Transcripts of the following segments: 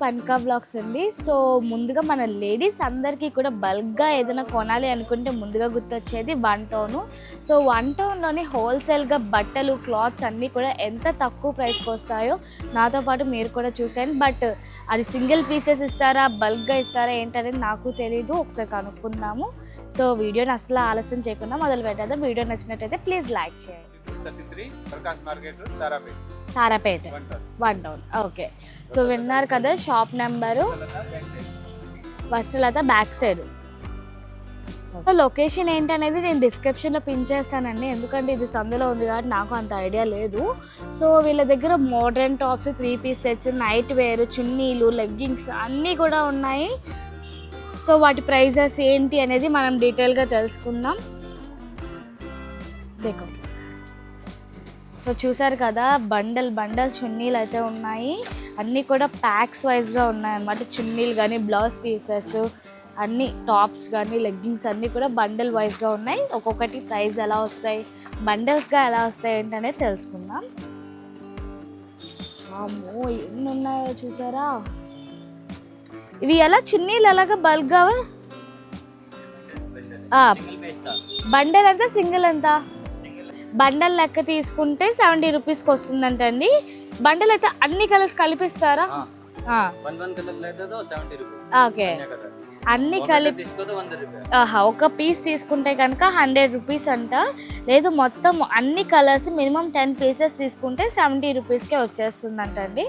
పన్కా blogs అండి. So ముందుగా మన లేడీస్ అందరికీ కూడా బల్క్గా ఏదైనా కొనాలి అనుకుంటే ముందుగా గుర్తొచ్చేది వన్ టౌన్. సో వన్ టౌన్లోని హోల్సేల్గా బట్టలు క్లాత్స్ అన్నీ కూడా ఎంత తక్కువ ప్రైస్కి వస్తాయో నాతో పాటు మీరు కూడా చూసాను. బట్ అది సింగిల్ పీసెస్ ఇస్తారా, బల్క్గా ఇస్తారా ఏంటనేది నాకు తెలీదు. ఒకసారి కనుక్కుందాము. సో వీడియోని అసలు ఆలస్యం చేయకుండా మొదలు పెట్టేద్దాం. వీడియో నచ్చినట్టయితే ప్లీజ్ లైక్ చేయండి. Tarapeta one town. Okay, so విన్నారు కదా shop number, Vastralatha back side. Location ఏంటనేది నేను డిస్క్రిప్షన్లో పిన్ చేస్తానండి, ఎందుకంటే ఇది సందులో ఉంది కాబట్టి నాకు అంత ఐడియా లేదు. సో వీళ్ళ దగ్గర modern tops, 3 piece sets, night wear, చున్నీలు, లెగ్గింగ్స్ అన్నీ కూడా ఉన్నాయి. సో వాటి ప్రైజెస్ ఏంటి అనేది మనం డీటెయిల్గా తెలుసుకుందాం. దేకో, సో చూసారు కదా బండల్ చున్నీలు అయితే ఉన్నాయి. అన్నీ కూడా ప్యాక్స్ వైజ్గా ఉన్నాయన్నమాట. చున్నీలు కానీ, బ్లౌజ్ పీసెస్ అన్నీ, టాప్స్ కానీ, లెగ్గింగ్స్ అన్నీ కూడా బండల్ వైజ్గా ఉన్నాయి. ఒక్కొక్కటి ప్రైస్ ఎలా వస్తాయి, బండల్స్గా ఎలా వస్తాయి ఏంటనేది తెలుసుకుందాం. అమ్మో ఎన్ని ఉన్నాయో చూసారా. ఇవి ఎలా చున్నీలు ఎలాగా బల్క్గా? బండల్ ఎంత, సింగిల్ ఎంత? బండల్ లెక్క తీసుకుంటే 70 రూపీస్కి వస్తుందంటండి. బండల్ అయితే అన్ని కలర్స్ కలిపిస్తారా? ఓకే, అన్ని కలిపి ఒక పీస్ తీసుకుంటే కనుక 100 రూపీస్ అంట. లేదు మొత్తం అన్ని కలర్స్ మినిమం 10 పీసెస్ తీసుకుంటే 70 రూపీస్కే వచ్చేస్తుందంటండి.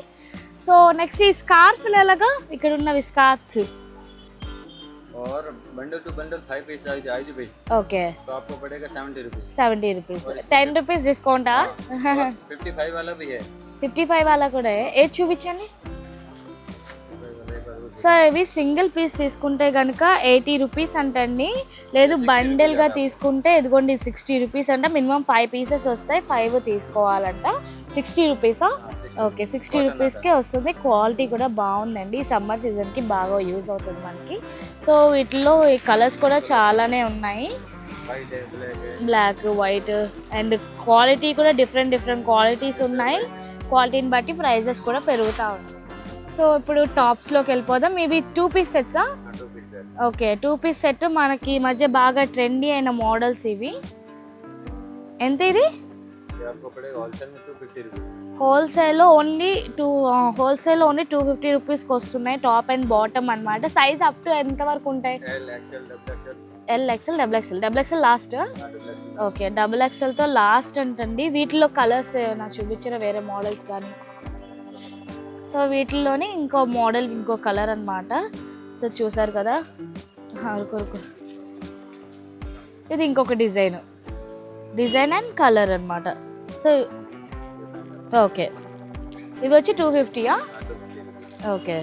సో నెక్స్ట్ ఈ స్కార్ఫ్లు ఎలాగా? ఇక్కడ ఉన్నవి స్కార్ఫ్స్ और बंडल टू बंडल 5 पीस है, 5 पीस. ओके, तो आपको पड़ेगा 70 रुपीस. 70 rupees, 10 rupees discount. 55 वाला भी है. 55 वाला కూడా ఏ చూపించండి. సో ఇవి సింగిల్ పీస్ తీసుకుంటే కనుక 80 రూపీస్ అంటండి. లేదు బండల్గా తీసుకుంటే ఇదిగోండి 60 రూపీస్ అంట. మినిమం 5 పీసెస్ వస్తాయి, 5 తీసుకోవాలంట. 60 రూపీసా? ఓకే, 60 రూపీస్కే వస్తుంది. క్వాలిటీ కూడా బాగుందండి. ఈ సమ్మర్ సీజన్కి బాగా యూజ్ అవుతుంది మనకి. సో వీటిలో ఈ కలర్స్ కూడా చాలానే ఉన్నాయి, బ్లాక్, వైట్, అండ్ క్వాలిటీ కూడా డిఫరెంట్ క్వాలిటీస్ ఉన్నాయి. క్వాలిటీని బట్టి ప్రైజెస్ కూడా పెరుగుతూ ఉన్నాయి. సో ఇప్పుడు టాప్స్లోకి వెళ్ళిపోదాం. ఇవి 2 పీస్ సెట్సా? ఓకే, 2 పీస్ సెట్ మనకి ఈ మధ్య బాగా ట్రెండీ అయిన మోడల్స్ ఇవి. ఎంత ఇది? హోల్సేల్లో ఓన్లీ 250 రూపీస్కి వస్తున్నాయి. టాప్ అండ్ బాటమ్ అనమాట. సైజ్ అప్ టు ఎంత వరకు ఉంటాయి? LXL, XXL last. ఓకే, XXLతో లాస్ట్ అంటండి. వీటిలో కలర్స్ ఏమైనా చూపించిన వేరే మోడల్స్ కానీ? సో వీటిల్లోనే ఇంకో మోడల్, ఇంకో కలర్ అనమాట. సో చూసారు కదా, ఇది ఇంకొక డిజైన్ అండ్ కలర్ అనమాట. సో ఓకే, ఇవి వచ్చి 250యా? ఓకే,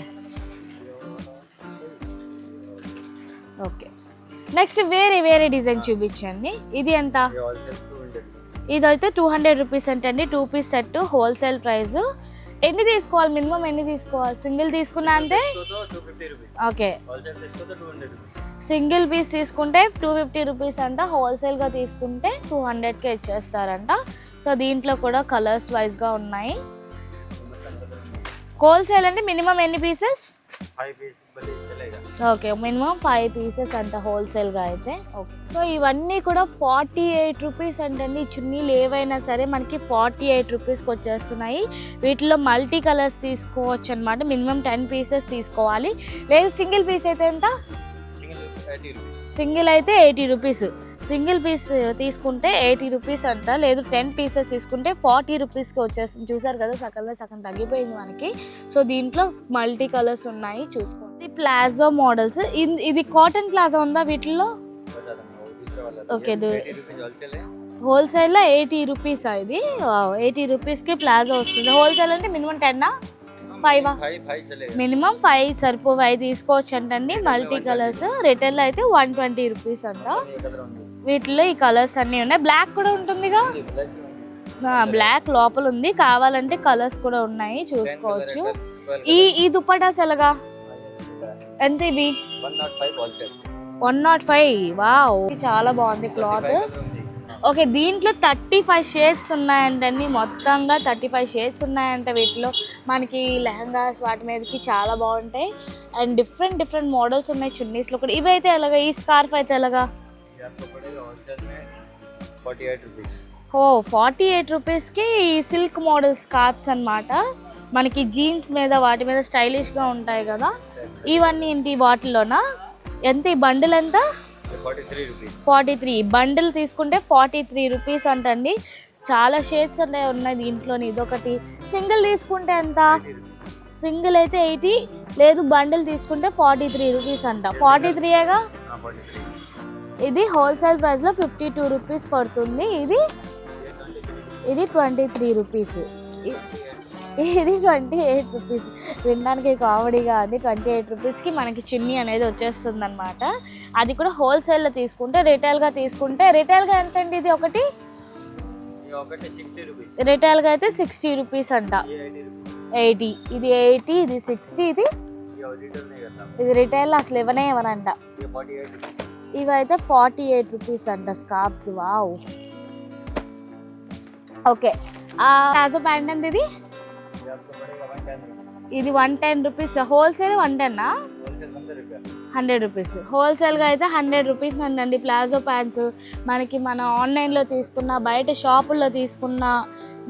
నెక్స్ట్ వేరే డిజైన్ చూపించండి. ఇది ఎంత? ఇదైతే 200 రూపీస్ అంటండి. 2 పీస్ సెట్, హోల్సేల్ ప్రైస్. ఎన్ని తీసుకోవాలి, మినిమం ఎన్ని తీసుకోవాలి? సింగిల్ తీసుకున్నా అంతే. ఓకే, సింగిల్ పీస్ తీసుకుంటే 250 రూపీస్ అంట. హోల్సేల్గా తీసుకుంటే 200కే ఇచ్చేస్తారంట. సో దీంట్లో కూడా కలర్స్ వైజ్గా ఉన్నాయి. హోల్సేల్ అంటే మినిమం ఎన్ని pieces? 5 piece. Okay, minimum 5 pieces అంట హోల్సేల్గా అయితే. ఓకే, సో ఇవన్నీ కూడా 48 రూపీస్ అంటండి. చున్నీలు ఏవైనా సరే మనకి 48 రూపీస్కి వచ్చేస్తున్నాయి. వీటిలో మల్టీ కలర్స్ తీసుకోవచ్చు అనమాట. మినిమం 10 పీసెస్ తీసుకోవాలి. లేదు సింగిల్ పీస్ అయితే ఎంత? సింగిల్ అయితే 80 రూపీస్. సింగిల్ పీస్ తీసుకుంటే 80 రూపీస్ అంట. లేదు 10 పీసెస్ తీసుకుంటే 40 రూపీస్కి వచ్చేస్తుంది. చూసారు కదా, సగం తగ్గిపోయింది మనకి. సో దీంట్లో మల్టీ కలర్స్ ఉన్నాయి, చూసుకోండి. Palazzo models. ఇది కాటన్ ప్లాజో ఉందా వీటిల్లో? ఓకే 80 rupees wholesale है. హోల్సేల్లో 80 రూపీస్ ఇది 80 రూపీస్కి ప్లాజో వస్తుంది. హోల్సేల్ అంటే మినిమం 10 5 5 चलेगा. మినిమం 5 సరిపోవు 5 తీసుకోవచ్చు అంటండి. మల్టీ కలర్స్ రిటైల్ అయితే 120 రూపీస్ అంట. ये कलर ఉంది. వీటిలో ఈ కలర్స్ అన్నీ ఉన్నాయి. బ్లాక్ కూడా ఉంటుందిగా, బ్లాక్ లోపల ఉంది. కావాలంటే కలర్స్ కూడా ఉన్నాయి, చూసుకోవచ్చు. ఈ దుపటాస్ ఎలాగా, ఎంత ఇవి? 105 wholesale. 105. వావ్, చాలా బాగుంది క్లాత్. ఓకే, దీంట్లో 35 షేడ్స్ ఉన్నాయంటండి. మొత్తంగా 35 షేడ్స్ ఉన్నాయంట. వీటిలో మనకి లెహంగాస్ వాటి మీదకి చాలా బాగుంటాయి. అండ్ డిఫరెంట్ మోడల్స్ ఉన్నాయి చున్నీస్లో కూడా. ఇవైతే ఎలాగా, ఈ స్కార్ఫ్ అయితే ఎలాగా? 48 rupees. 48 రూపీస్కి ఈ సిల్క్ మోడల్ స్కార్ఫ్స్ అన్నమాట. మనకి జీన్స్ మీద వాటి మీద స్టైలిష్గా ఉంటాయి కదా. ఇవన్నీ ఏంటి వాటిలోనా? ఎంత ఈ బండిల్ ఎంత? 43 rupees. 43. బండిల్ తీసుకుంటే 43 రూపీస్ అంటండి. చాలా షేడ్స్ ఉన్నాయి దీంట్లోని. ఇదొకటి. సింగిల్ తీసుకుంటే ఎంత? సింగిల్ అయితే 80, లేదు బండిల్ తీసుకుంటే 43 రూపీస్ అంట. 43ఏగా. 43. ఇది హోల్సేల్ ప్రైస్లో 52 రూపీస్ పడుతుంది. ఇది 23 రూపీస్. ఇది 28 రూపీస్. వినడానికి కామెడీగా ఉంది. 28 రూపీస్కి మనకి చున్నీ అనేది వచ్చేస్తుంది అనమాట. అది కూడా హోల్సేల్లో తీసుకుంటే. రిటైల్గా తీసుకుంటే, రిటైల్గా ఎంత అండి ఇది ఒకటి? రిటైల్గా అయితే 60 రూపీస్ అంట. 80. ఇది 80, ఇది 60. ఇది రిటైల్లో అసలు ఇవ్వనంట. ఇవైతే 48 రూపీస్ అంట scarfs. Wow. Okay, palazzo pant అండి ఇది? ఇది 110 రూపీస్. Wholesale 110 100 rupees. హోల్సేల్గా అయితే 100 రూపీస్ అండి ప్లాజో ప్యాంట్స్. మన ఆన్లైన్లో తీసుకున్న, బయట షాపుల్లో తీసుకున్న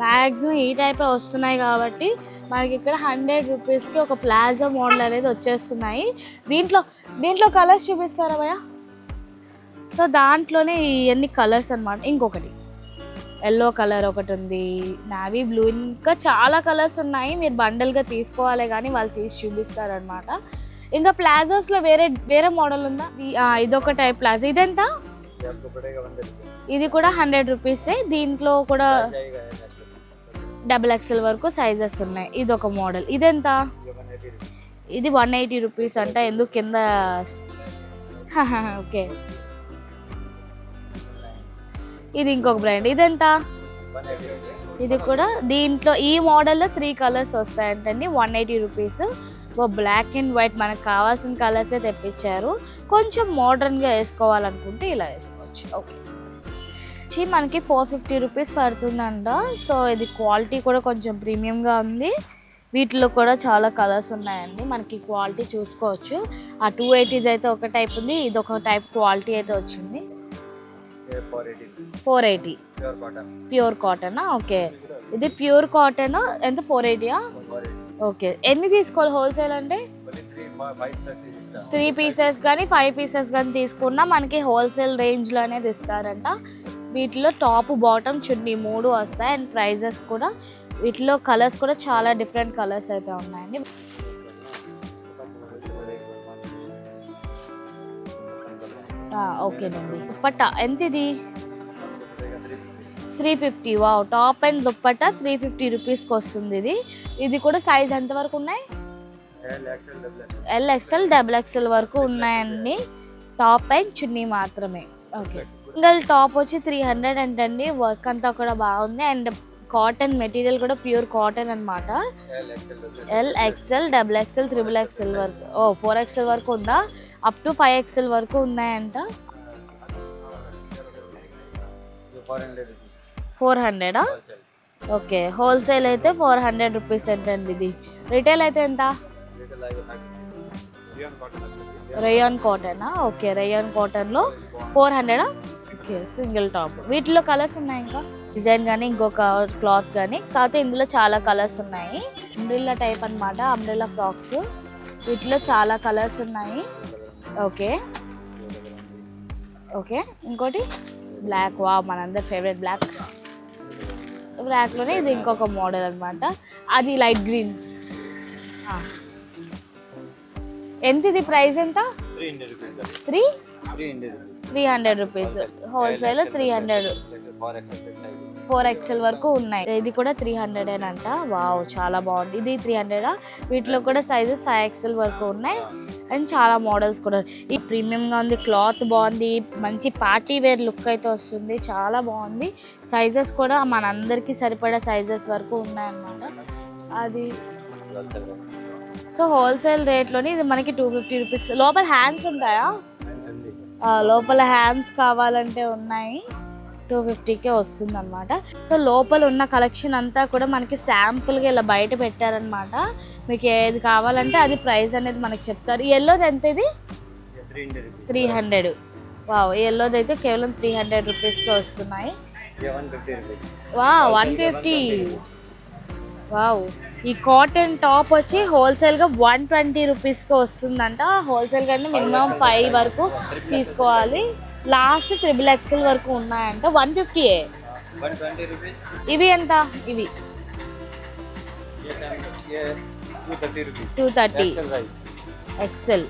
మ్యాక్సిమం ఈ టైపే వస్తున్నాయి కాబట్టి మనకి ఇక్కడ 100 రూపీస్కి ఒక ప్లాజో మోడల్ అనేది వచ్చేస్తున్నాయి. దీంట్లో కలర్స్ చూపిస్తారా భయ్యా? సో దాంట్లోనే ఇవన్నీ కలర్స్ అన్నమాట. ఇంకొకటి ఎల్లో కలర్ ఒకటి ఉంది, నావీ బ్లూ, ఇంకా చాలా కలర్స్ ఉన్నాయి. మీరు బండల్గా తీసుకోవాలి కానీ వాళ్ళు తీసి చూపిస్తారనమాట. ఇంకా ప్లాజోస్లో వేరే మోడల్ ఉందా? ఇదొక టైప్ ప్లాజో. ఇదెంత? ఇది కూడా 100 రూపీసే. దీంట్లో కూడా XXL వరకు సైజెస్ ఉన్నాయి. ఇదొక మోడల్. ఇదెంత? ఇది 180 రూపీస్ అంట. ఎందుకు కింద? ఓకే, ఇది ఇంకొక బ్రాండ్. ఇదెంత? ఇది కూడా దీంట్లో ఈ మోడల్లో 3 కలర్స్ వస్తాయంటండి. 180 రూపీస్. బ్లాక్ అండ్ వైట్ మనకు కావాల్సిన కలర్సే తెప్పించారు. కొంచెం మోడర్న్గా వేసుకోవాలనుకుంటే ఇలా వేసుకోవచ్చు. ఓకే, మనకి 450 రూపీస్ పడుతుందంట. సో ఇది క్వాలిటీ కూడా కొంచెం ప్రీమియంగా ఉంది. వీటిలో కూడా చాలా కలర్స్ ఉన్నాయండి. మనకి క్వాలిటీ చూసుకోవచ్చు. ఆ 280 అయితే ఒక టైప్ ఉంది, ఇది ఒక టైప్ క్వాలిటీ అయితే వచ్చింది. 480 ప్యూర్ కాటన్. ఓకే, ఇది ప్యూర్ కాటన్. ఎంత? 480. ఓకే, ఎన్ని తీసుకోవాలి హోల్సేల్ అంటే? 3 పీసెస్ కానీ 5 పీసెస్ కానీ తీసుకున్నా మనకి హోల్సేల్ రేంజ్లో అనేది ఇస్తారంట. వీటిలో టాప్ బాటమ్ చున్నీ 3 వస్తాయి. అండ్ ప్రైజెస్ కూడా, వీటిలో కలర్స్ కూడా చాలా డిఫరెంట్ కలర్స్ అయితే ఉన్నాయండి. ఓకేనండి. దుప్పట్టా ఎంత ఇది? 350. వావ్, టాప్ అండ్ దుప్పట్టా 350 రూపీస్కి వస్తుంది. ఇది కూడా సైజ్ ఎంత వరకు ఉన్నాయి? LXL, XXL వరకు ఉన్నాయండి. టాప్ అండ్ చున్నీ మాత్రమే. ఓకే, సింగిల్ టాప్ వచ్చి 300 అంటండి. వర్క్ అంతా కూడా బాగుంది. అండ్ కాటన్ మెటీరియల్ కూడా ప్యూర్ కాటన్ అనమాట. LXL, XXL, XXL వరకు. 4XL వరకు ఉందా? అప్ టు 5XL వరకు ఉన్నాయంట. 400. ఓకే, హోల్సేల్ అయితే 400 రూపీస్ అంటండి. ఇది రిటైల్ అయితే ఎంత? Rayon cotton. ఓకే, రేయాన్ కాటన్లో 400. Okay, single top. వీటిలో కలర్స్ ఉన్నాయి, ఇంకా డిజైన్ కానీ ఇంకొక క్లాత్ కానీ. కాకపోతే ఇందులో చాలా కలర్స్ ఉన్నాయి. అంబ్రెల్లా టైప్ అనమాట, అంబ్రెల్లా ఫ్రాక్స్. వీటిలో చాలా కలర్స్ ఉన్నాయి. ఓకే, ఇంకోటి బ్లాక్. వా, మనందరి ఫేవరెట్ బ్లాక్లోనే ఇది ఇంకొక మోడల్ అనమాట. అది లైట్ గ్రీన్. ఎంత ఇది? ప్రైస్ ఎంత? 300. 300 రూపీస్, హోల్సేల్ 300. 4XL వరకు ఉన్నాయి. ఇది కూడా 300 అంట. వావ్, చాలా బాగుంది. ఇది 300. వీటిలో కూడా సైజెస్ 5XL వరకు ఉన్నాయి అండ్ చాలా మోడల్స్ కూడా. ఈ ప్రీమియంగా ఉంది, క్లాత్ బాగుంది, మంచి పార్టీ వేర్ లుక్ అయితే వస్తుంది, చాలా బాగుంది. సైజెస్ కూడా మనందరికీ సరిపడా సైజెస్ వరకు ఉన్నాయన్నమాట. అది సో హోల్సేల్ రేట్లోని ఇది మనకి 250 రూపీస్. లోపల హ్యాండ్స్ ఉంటాయా? లోపల హ్యాండ్స్ కావాలంటే ఉన్నాయి, 250కే వస్తుంది అనమాట. సో లోపల ఉన్న కలెక్షన్ అంతా కూడా మనకి శాంపుల్గా ఇలా బయట పెట్టారనమాట. మీకు ఏది కావాలంటే అది ప్రైస్ అనేది మనకి చెప్తారు. ఈ ఎల్లోది ఎంత? ఇది 300. వావ్, ఈ ఎల్లోది అయితే కేవలం 300 రూపీస్కే వస్తున్నాయి. వా 150. వావ్, ఈ కాటన్ టాప్ వచ్చి హోల్సేల్గా 120 రూపీస్కి వస్తుందంట. హోల్సేల్ కానీ మినిమం 5 వరకు తీసుకోవాలి. లాస్ట్ XXL వరకు ఉన్నాయంట. 150. ఇవి ఎంత? ఇవి 230 XL.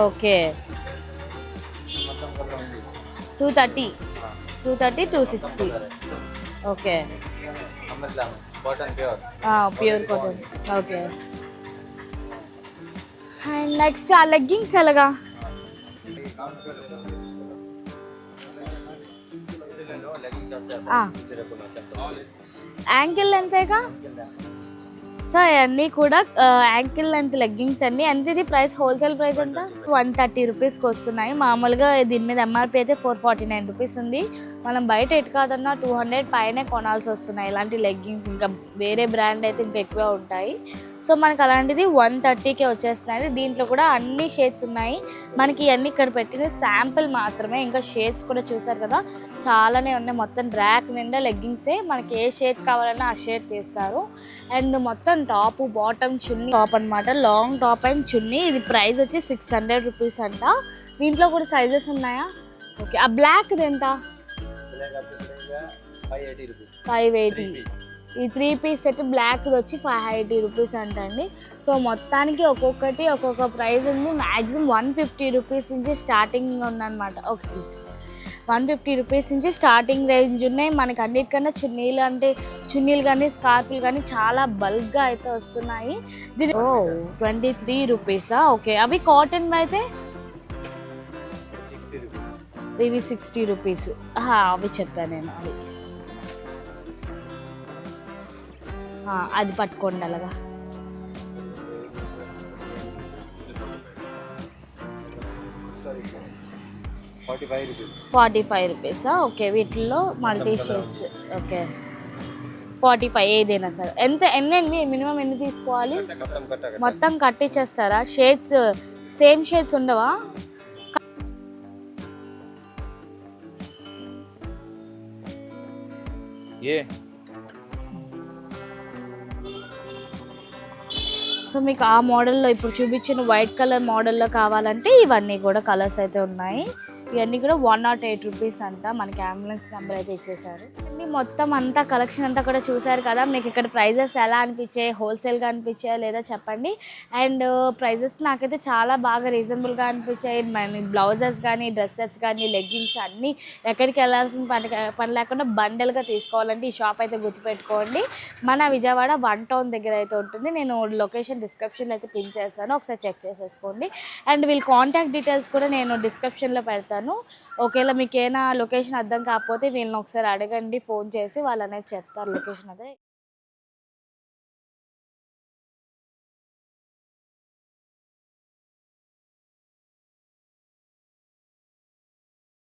Okay, 230, 260. Okay, pure cotton. Okay, and next ఆ లెగ్గింగ్స్ ఎలాగా? యాంకిల్ లెంతేగా? సో అవన్నీ కూడా యాంకిల్ లెంత్ లెగ్గింగ్స్ అండి. ఎంత ఇది ప్రైస్? హోల్సేల్ ప్రైస్ ఎంత? 130 రూపీస్కి వస్తున్నాయి. మామూలుగా దీని మీద ఎంఆర్పి అయితే 449 రూపీస్ ఉంది. మనం బయట ఎటు కాదన్నా 200 పైనే కొనాల్సి వస్తున్నాయి ఇలాంటి లెగ్గింగ్స్. ఇంకా వేరే బ్రాండ్ అయితే ఇంకా ఎక్కువ ఉంటాయి. సో మనకి అలాంటిది 130కే వచ్చేస్తున్నాయి. దీంట్లో కూడా అన్ని షేడ్స్ ఉన్నాయి. మనకి ఇవన్నీ ఇక్కడ పెట్టింది శాంపుల్ మాత్రమే, ఇంకా షేడ్స్ కూడా చూసారు కదా చాలానే ఉన్నాయి. మొత్తం ర్యాక్ నిండా లెగ్గింగ్సే. మనకి ఏ షేడ్ కావాలన్నా ఆ షేడ్ తీస్తారు. అండ్ మొత్తం టాప్, బాటమ్, చున్నీ, టాప్ అనమాట, లాంగ్ టాప్ అండ్ చున్నీ. ఇది ప్రైస్ వచ్చి 600 రూపీస్ అంట. దీంట్లో కూడా సైజెస్ ఉన్నాయా? ఓకే, ఆ బ్లాక్ది ఎంత? 580. ఈ 3 పీస్ సెట్ బ్లాక్ వచ్చి 580 రూపీస్ అంటండి. సో మొత్తానికి ఒక్కొక్కటి ఒక్కొక్క ప్రైస్ ఉంది. మ్యాక్సిమం 150 రూపీస్ నుంచి స్టార్టింగ్ ఉందన్నమాట. ఓకే, 150 రూపీస్ నుంచి స్టార్టింగ్ రేంజ్ ఉన్నాయి. మనకి అన్నిటికన్నా చున్నీలు అంటే చున్నీలు కానీ స్కార్ఫ్లు కానీ చాలా బల్క్గా అయితే వస్తున్నాయి. దీని 23 రూపీసా? ఓకే, అవి కాటన్ అయితే ఇవి 60 రూపీస్. అవి చెప్పాను నేను. అది పట్టుకోండి అలాగా. 45 రూపీసా? ఓకే, వీటిల్లో మల్టీ షేడ్స్. ఓకే, 45 ఏదైనా సరే. ఎన్ని మినిమం ఎన్ని తీసుకోవాలి? మొత్తం కట్టించేస్తారా? షేడ్స్ సేమ్ షేడ్స్ ఉండవా? సో మీకు ఆ మోడల్లో ఇప్పుడు చూపించిన వైట్ కలర్ మోడల్లో కావాలంటే ఇవన్నీ కూడా కలర్స్ అయితే ఉన్నాయి. ఇవన్నీ కూడా 108 రూపీస్ అంట. మనకి అంబులెన్స్ నెంబర్ అయితే ఇచ్చేసారు. మొత్తం అంతా కలెక్షన్ అంతా కూడా చూసారు కదా. మీకు ఇక్కడ ప్రైజెస్ ఎలా అనిపించాయి? హోల్సేల్గా అనిపించాయా లేదా చెప్పండి. అండ్ ప్రైజెస్ నాకైతే చాలా బాగా రీజనబుల్గా అనిపించాయి. మన బ్లౌజెస్ కానీ, డ్రెస్సెస్ కానీ, లెగ్గింగ్స్ అన్నీ ఎక్కడికి వెళ్ళాల్సిన పని లేకుండా బండల్గా తీసుకోవాలంటే ఈ షాప్ అయితే గుర్తుపెట్టుకోండి. మన విజయవాడ 1 టౌన్ దగ్గర అయితే ఉంటుంది. నేను లొకేషన్ డిస్క్రిప్షన్లో అయితే పిన్ చేస్తాను, ఒకసారి చెక్ చేసేసుకోండి. అండ్ వీళ్ళ కాంటాక్ట్ డీటెయిల్స్ కూడా నేను డిస్క్రిప్షన్లో పెడతాను. ఒకవేళ మీకు ఏమైనా లొకేషన్ అర్థం కాకపోతే వీళ్ళని ఒకసారి అడగండి, ఫోన్ చేసి వాళ్ళు అనేది చెప్తారు లొకేషన్ అదే.